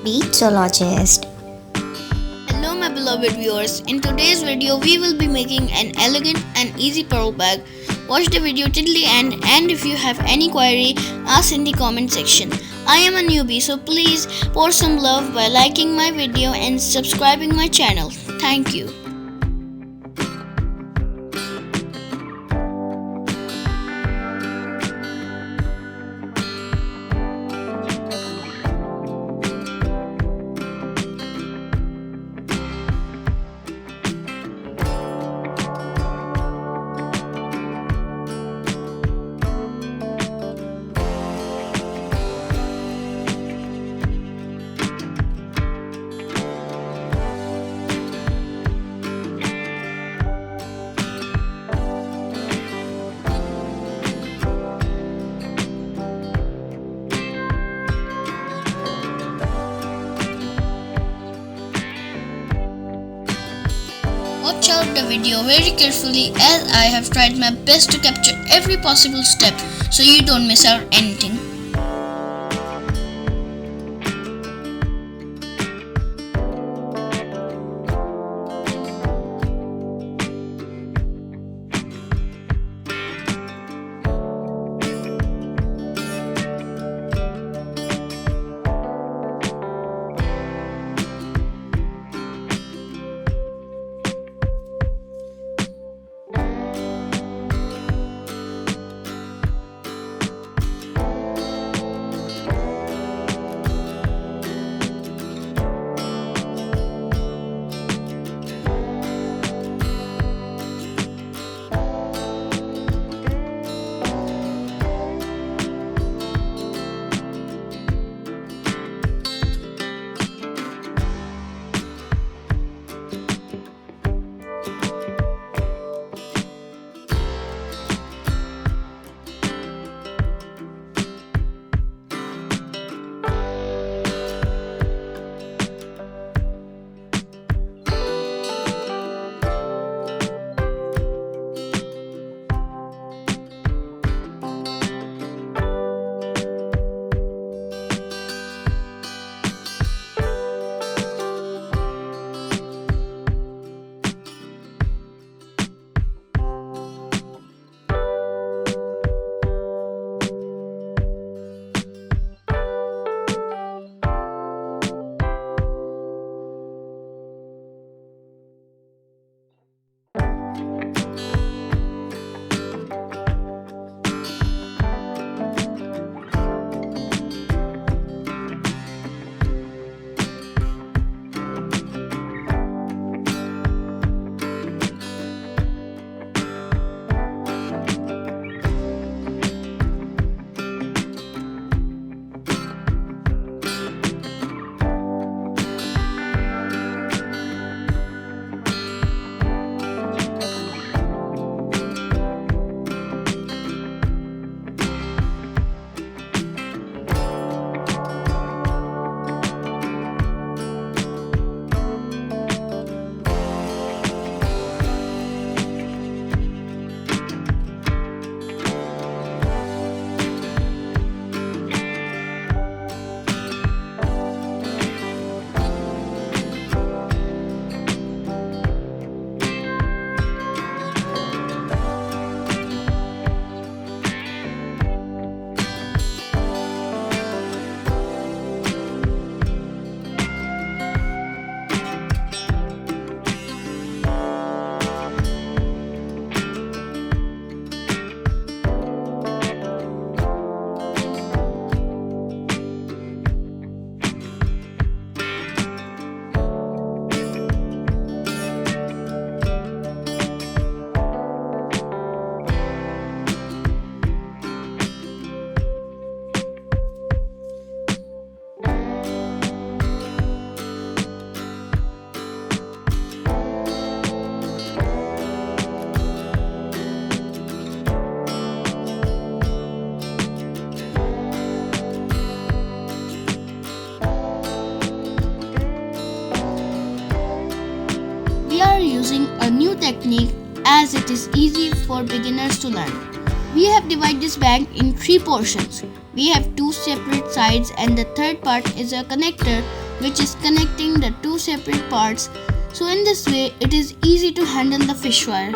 beadsologist. Hello my beloved viewers, in today's video we will be making an elegant and easy pearl bag. Watch the video till the end, and if you have any query, ask in the comment section. I am a newbie, so please pour some love by liking my video and subscribing my channel. Thank you. Watch out the video very carefully, as I have tried my best to capture every possible step so you don't miss out anything. Using a new technique, as it is easy for beginners to learn. We have divided this bag in 3 portions. We have 2 separate sides, and the third part is a connector which is connecting the two separate parts. So in this way, it is easy to handle the fish wire.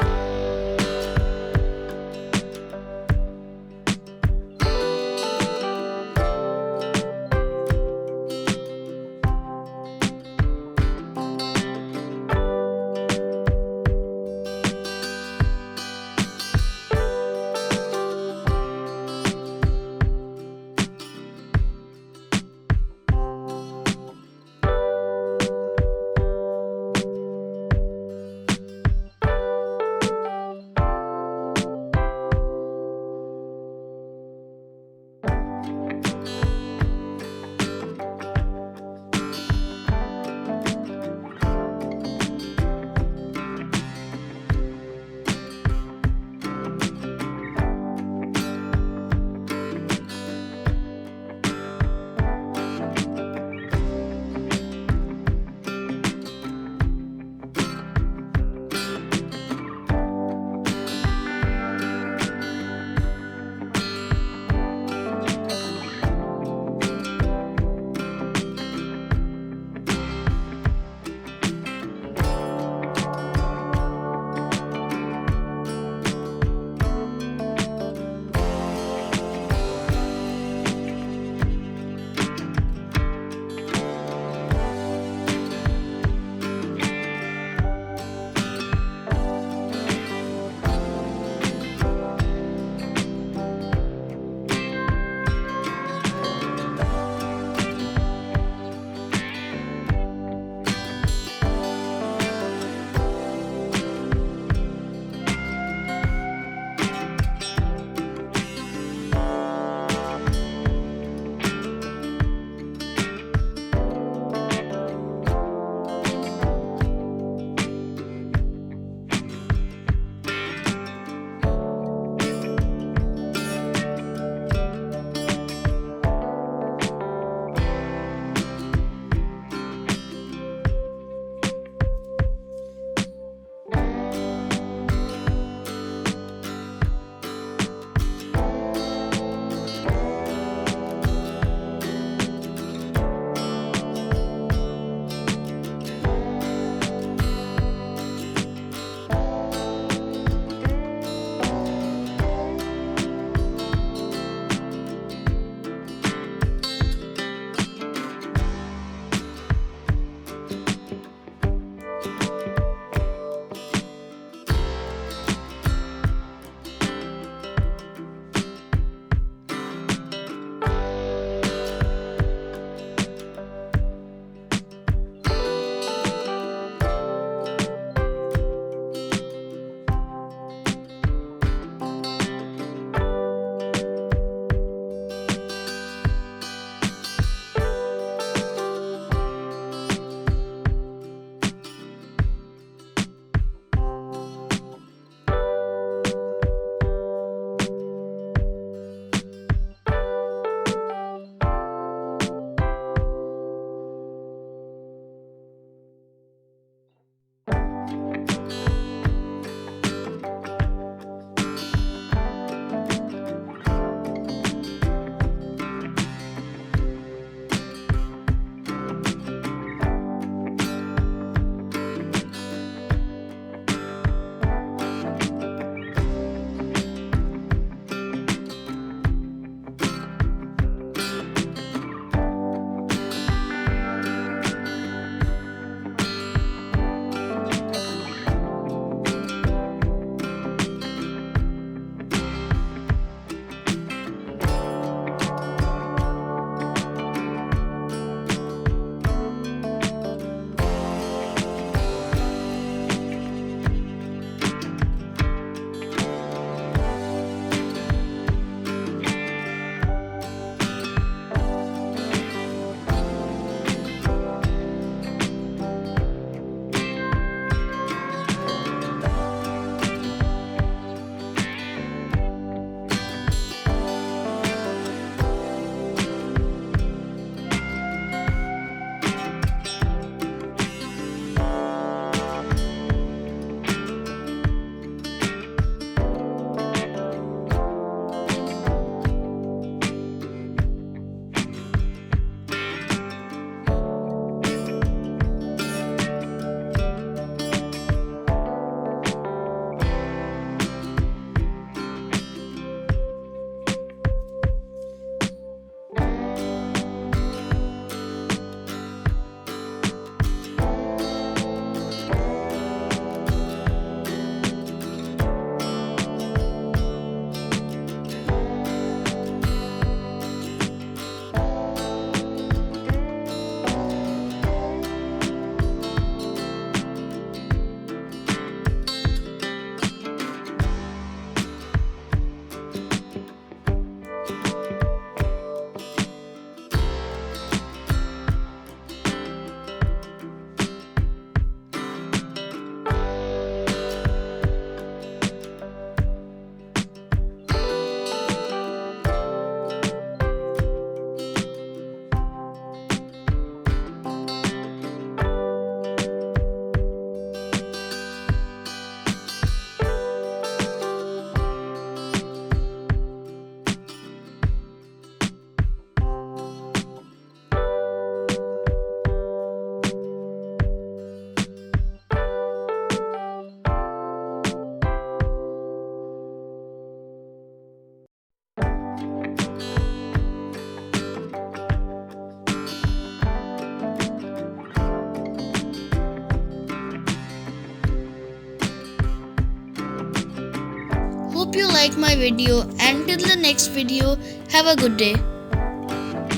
like my video, and till the next video, have a good day.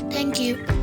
Thank you.